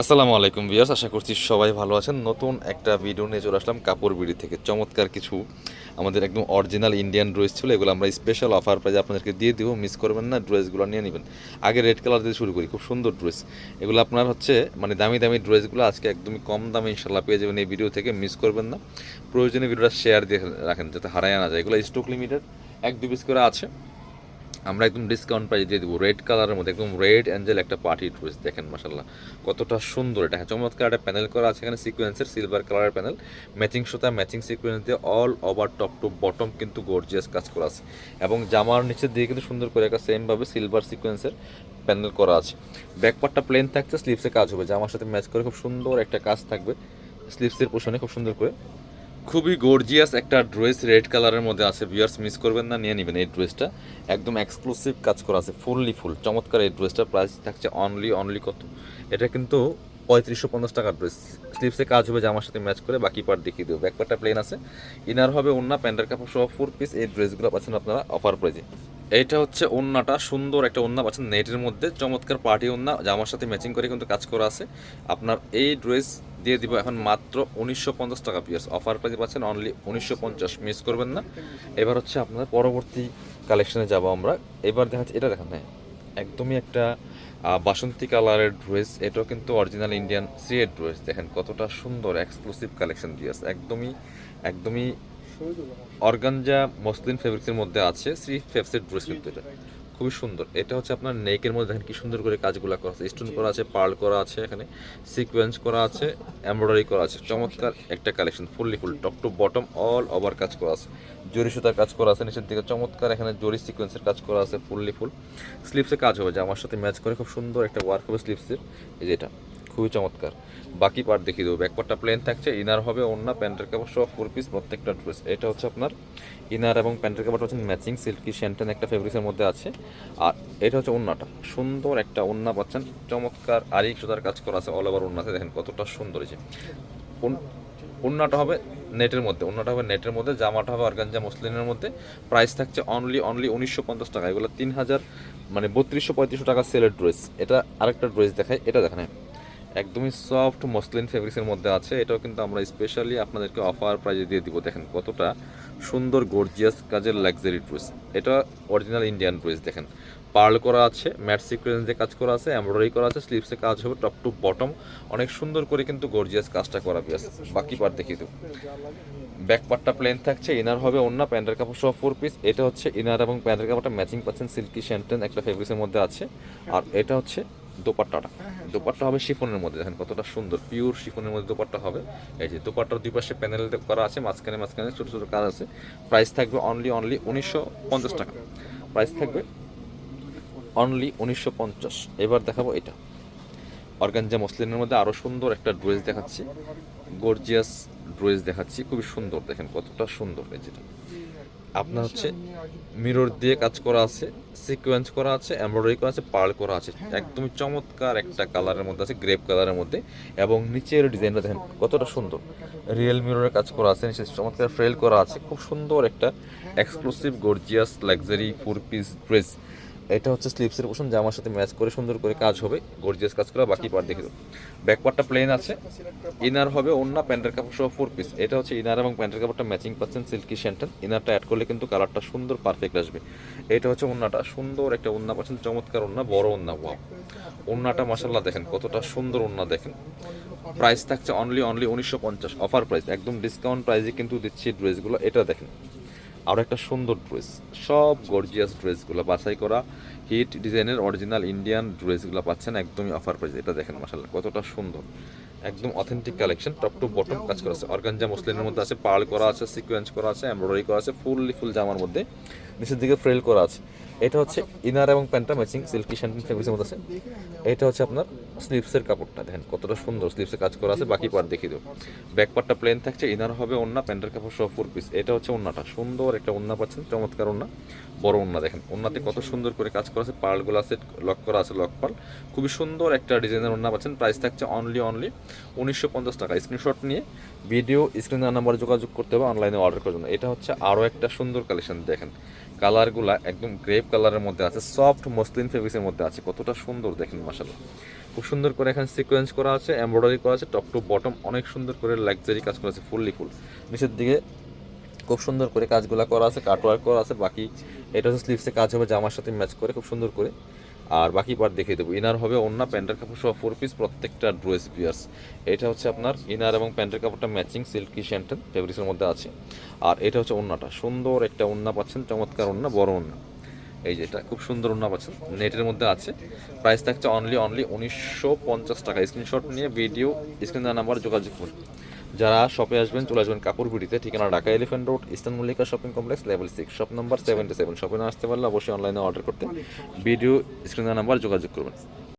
আসসালামু আলাইকুম ভিউয়ার্স, আশা করছি সবাই ভালো আছেন। নতুন একটা ভিডিও নিয়ে চলে আসলাম কাপড় বিড়ি থেকে। চমৎকার কিছু আমাদের একদম অরিজিনাল ইন্ডিয়ান ড্রেস ছিল, এগুলো আমরা স্পেশাল অফার প্রাইজে আপনাদেরকে দিয়ে দিব, মিস করবেন না। ড্রেসগুলো নিয়ে নেবেন। আগে রেড কালার দিয়ে শুরু করি, খুব সুন্দর ড্রেস এগুলো। আপনার হচ্ছে মানে দামি দামি ড্রেসগুলো আজকে একদমই কম দামে ইনশাল্লাহ পেয়ে যাবেন এই ভিডিও থেকে, মিস করবেন না। প্রয়োজনীয় ভিডিওটা শেয়ার দিয়ে রাখেন যাতে হারায় না যায়। এগুলো স্টক লিমিটেড, 1-2 পিস করে আছে। আমরা একদম ডিসকাউন্ট প্রাইস দিয়ে দেবো। রেড কালারের মধ্যে একদম রেড অ্যাঞ্জেল একটা পার্টি ড্রেস, দেখেন মাশাল্লাহ কতটা সুন্দর। এটা চমৎকার একটা প্যানেল করা আছে এখানে, সিকোয়েন্সের সিলভার কালারের প্যানেল, ম্যাচিং সুতা, ম্যাচিং সিকোয়েন্স দিয়ে all over top to bottom কিন্তু গর্জিয়াস কাজ করা আছে। এবং জামার নিচের দিকে কিন্তু সুন্দর করে একটা সেমভাবে সিলভার সিকোয়েন্সের প্যানেল করা আছে। ব্যাকপার্টটা প্লেন থাকছে, স্লিভসে কাজ হবে, জামার সাথে ম্যাচ করে খুব সুন্দর একটা কাজ থাকবে স্লিভসের পোশনে, খুব সুন্দর করে। খুবই গর্জিয়াস একটা ড্রেস রেড কালারের মধ্যে আছে, ভিউয়ার্স মিস করবেন না, নিয়ে নেবেন এই ড্রেসটা। একদম এক্সক্লুসিভ কাজ করা আছে, ফুল চমৎকার এই ড্রেসটার প্রাইস থাকছে অনলি কত, এটা কিন্তু 3550 টাকার ড্রেস। স্লিভসে কাজ হবে জামার সাথে ম্যাচ করে, বাকি পার্ট দেখিয়ে দেবো। ব্যাক পার্টটা প্লেন আছে, ইনার হবে ওন্না, প্যান্টের কাপড় সহ 4 পিস। এই ড্রেসগুলো পাচ্ছেন আপনারা অফার প্রাইজে। এইটা হচ্ছে ওন্নাটা, সুন্দর একটা ওন্না পাচ্ছেন নেটের মধ্যে, চমৎকার পার্টি ওন্না, জামার সাথে ম্যাচিং করে কিন্তু কাজ করা আছে। আপনার এই ড্রেস দিয়ে দিব এখন মাত্র 1950 টাকা পিস। অফার প্রাইসে পাচ্ছেন অনলি 1950, মিস করবেন না। এবার হচ্ছে আপনার পরবর্তী কালেকশনে যাব আমরা। এবার দেখাচ্ছি, এটা দেখেন, হ্যাঁ একদমই একটা বাসন্তী কালারের ড্রেস। এটাও কিন্তু অরিজিনাল ইন্ডিয়ান সিএড ড্রেস, দেখেন কতটা সুন্দর এক্সক্লুসিভ কালেকশন দিয়ে আছে। একদমই অর্গানজা মসলিন ফেব্রিক্সের মধ্যে আছে, থ্রি ফেব্রিক্সের ড্রেস কিন্তু এটা খুবই সুন্দর। এটা হচ্ছে আপনার নেকের মধ্যে দেখেন কি সুন্দর করে কাজগুলো করা আছে, স্টোন করা আছে, পার্ল করা আছে, এখানে সিকোয়েন্স করা আছে, এমব্রয়ডারি করা আছে। চমৎকার একটা collection, full top to bottom all over কাজ করা আছে, জরি সুতার কাজ করা আছে নিচের দিকে, চমৎকার এখানে জরি সিকোয়েন্সের কাজ করা আছে, ফুল স্লিভসে কাজ হবে যে আমার সাথে ম্যাচ করে, খুব সুন্দর একটা ওয়ার্ক হবে স্লিভসের। এই যে এটা খুবই চমৎকার। বাকি পার্ট দেখিয়ে দেবো। ব্যাকপার্টটা প্লেন থাকছে, ইনার হবে ওন্না, প্যান্টের কাপড় সহ 4 পিস প্রত্যেকটা ড্রেস। এটা হচ্ছে আপনার ইনার এবং প্যান্টের কাপড়টা হচ্ছে ম্যাচিং সিল্কি শ্যান্টেন একটা ফেব্রিক্সের মধ্যে আছে। আর এটা হচ্ছে ওন্নাটা, সুন্দর একটা ওন্না পাচ্ছেন, চমৎকার আরিক সুতার কাজ করা আছে অল ওভার ওন্নাতে, দেখেন কতটা সুন্দর হয়েছে। ওন্নাটা হবে নেটের মধ্যে, জামাটা হবে অর্গানজা মসলিনের মধ্যে। প্রাইস থাকছে অনলি 1950 টাকা। এগুলো 3000 মানে 3200-3500 টাকা সেলের ড্রেস। এটা আরেকটা ড্রেস দেখায়, এটা দেখেন, একদমই সফট মসলিন ফেব্রিক্সের মধ্যে আছে। এটাও কিন্তু আমরা স্পেশালি আপনাদেরকে অফার প্রাইজে দিয়ে দিব। দেখেন কতটা সুন্দর গর্জিয়াস কাজের লাক্সারি ড্রেস। এটা অরিজিনাল ইন্ডিয়ান ড্রেস, দেখেন পার্ল করা আছে, ম্যাট সিকোয়েন্স দিয়ে কাজ করা আছে, এমব্রয়ডারি করা আছে, স্লিভসে কাজ হবে টপ টু বটম, অনেক সুন্দর করে কিন্তু গর্জিয়াস কাজটা করা আছে। বাকি পার্ট দেখিয়ে দেবো। ব্যাক পার্টটা প্লেন থাকছে, ইনার হবে ওন্না, প্যান্টের কাপড় সহ 4 পিস। এটা হচ্ছে ইনার এবং প্যান্টের কাপড়টা ম্যাচিং পাচ্ছেন, সিল্কি শ্যান্টেন একটা ফেব্রিক্সের মধ্যে আছে। আর এটা হচ্ছে দোপাট্টাটা, দোপাট্টা হবে শিফনের মধ্যে, দেখেন কতটা সুন্দর পিওর শিফনের মধ্যে দোপাট্টা হবে। এই যে দোপাট্টার দুই পাশে প্যানেল করা আছে, মাঝখানে ছোটো ছোটো কাজ আছে। প্রাইস থাকবে অনলি 1950 টাকা। প্রাইস থাকবে অনলি 1950। এবার দেখাবো এটা অর্গানজা মসলিনের মধ্যে আরও সুন্দর একটা ড্রেস দেখাচ্ছি, গর্জিয়াস ড্রেস দেখাচ্ছি, খুবই সুন্দর, দেখেন কতটা সুন্দর। এই যেটা আপনার হচ্ছে মিরর দিয়ে কাজ করা আছে, সিকোয়েন্স করা আছে, এমব্রয়ডারি করা আছে, পার্ল করা আছে, একদমই চমৎকার একটা কালারের মধ্যে আছে, গ্রেপ কালারের মধ্যে। এবং নিচের ডিজাইনটা দেখেন কতটা সুন্দর, রিয়েল মিররের কাজ করা আছে, নিচে চমৎকার ফ্রেল করা আছে, খুব সুন্দর একটা exclusive gorgeous luxury 4 piece dress. এটা হচ্ছে স্লিভসের পোর্শন, জামার সাথে ম্যাচ করে সুন্দর করে কাজ হবে, গর্জিয়াস কাজ করা। বাকি পার্ট দেখে দেবো। ব্যাক পার্টটা প্লেন আছে, ইনার হবে ওন্না, প্যান্টের কাপড় সহ 4 পিস। এটা হচ্ছে ইনার এবং প্যান্টের কাপড়টা ম্যাচিং পাচ্ছেন সিল্কি শ্যান্টেন, ইনারটা অ্যাড করলে কিন্তু কালারটা সুন্দর পারফেক্ট আসবে। এটা হচ্ছে ওন্নাটা, সুন্দর একটা ওন্না পাচ্ছেন, চমৎকার ওন্না, বড় ওন্না। ওয়াও, ওন্নাটা মাশাল্লাহ দেখেন কতটা সুন্দর ওন্না, দেখেন। প্রাইস থাকছে অনলি 1950, অফার প্রাইস, একদম ডিসকাউন্ট প্রাইসে কিন্তু দিচ্ছি ড্রেসগুলো। এটা দেখেন আরও একটা সুন্দর ড্রেস, সব গর্জিয়াস ড্রেসগুলো বাছাই করা হিট ডিজাইনের অরিজিনাল ইন্ডিয়ান ড্রেসগুলো পাচ্ছেন একদমই অফার প্রাইস। এটা দেখেন মাশাআল্লাহ কতটা সুন্দর, একদম authentic collection, top to bottom কাজ করা আছে, অর্গানজা মসলিনের মধ্যে আছে, পার্ল করা আছে, সিকোয়েন্স করা আছে, এমব্রয়ডারি করা আছে, ফুল জামার মধ্যে নিচের দিকে ফ্রেল করা আছে। এটা হচ্ছে ইনার এবং প্যান্টটা ম্যাচিং সিল্কি শ্যান্টিন ফেব্রিক্সের মধ্যে আছে। এটা হচ্ছে আপনার স্লিভসের কাপড়টা, দেখেন কতটা সুন্দর স্লিভসে কাজ করা আছে। বাকি পার্ট দেখিয়ে দেবো। ব্যাক পার্টটা প্লেন থাকছে, ইনার হবে ওন্না, প্যান্টের কাপড় সহ 4 পিস। এটা হচ্ছে ওন্নাটা, সুন্দর একটা ওন্না পাচ্ছেন, চমৎকার ওন্না, বড় ওন্না, দেখেন ওন্নাতে কত সুন্দর করে কাজ করা আছে, পার্লগুলো আছে লক করা আছে, লক পার্ল, খুবই সুন্দর একটা ডিজাইনের ওন্না পাচ্ছেন। প্রাইস থাকছে অনলি 1950 টাকা। স্ক্রিনশট নিয়ে ভিডিও স্ক্রিনে নাম্বারে যোগাযোগ করতে হবে অনলাইনে অর্ডার করার জন্য। এটা হচ্ছে আরও একটা সুন্দর কালেকশন, দেখেন কালারগুলা একদম গ্রেপ কালারের মধ্যে আছে, সফট মসলিন ফেব্রিক্সের মধ্যে আছে, কতটা সুন্দর দেখেন মাশাআল্লাহ। খুব সুন্দর করে এখানে সিকোয়েন্স করা আছে, এমব্রয়ডারি করা আছে, টপ টু বটম অনেক সুন্দর করে লাক্সারি কাজ করা আছে, ফুললি ফুল। নিচের দিকে খুব সুন্দর করে কাজগুলো করা আছে, কাটওয়ার্ক করা আছে। বাকি এটা হচ্ছে স্লিভসে কাজ হবে জামার সাথে ম্যাচ করে খুব সুন্দর করে। আর বাকি পার্ট দেখিয়ে দেবো। ইনার হবে ওন্না, প্যান্টের কাপড় সহ 4 পিস, প্রত্যেকটা ড্রেস পিয়ার্স। এটা হচ্ছে আপনার ইনার এবং প্যান্টের কাপড়টা ম্যাচিং সিল্কি শ্যান্টেন ফেব্রিক্সের মধ্যে আছে। আর এটা হচ্ছে ওন্নাটা, সুন্দর একটা ওন্না পাচ্ছেন, চমৎকার ওন্না, বড় ওন্না। এই যে এটা খুব সুন্দর ওন্না পাচ্ছেন, নেটের মধ্যে আছে। প্রাইস থাকছে অনলি 1950 টাকা। স্ক্রিনশট নিয়ে ভিডিও স্ক্রিন দেওয়া নাম্বার যোগাযোগ করুন। যারা শপে আসবেন চলে আসবেন কাপড় বিড়িতে, ঠিকানা Dhaka elephant road, eastern Mallika shopping complex, level 6, shop number 77। শপে না আসতে পারলে অবশ্যই অনলাইনে অর্ডার করতে ভিডিও স্ক্রিন দেওয়া নাম্বার যোগাযোগ করবেন।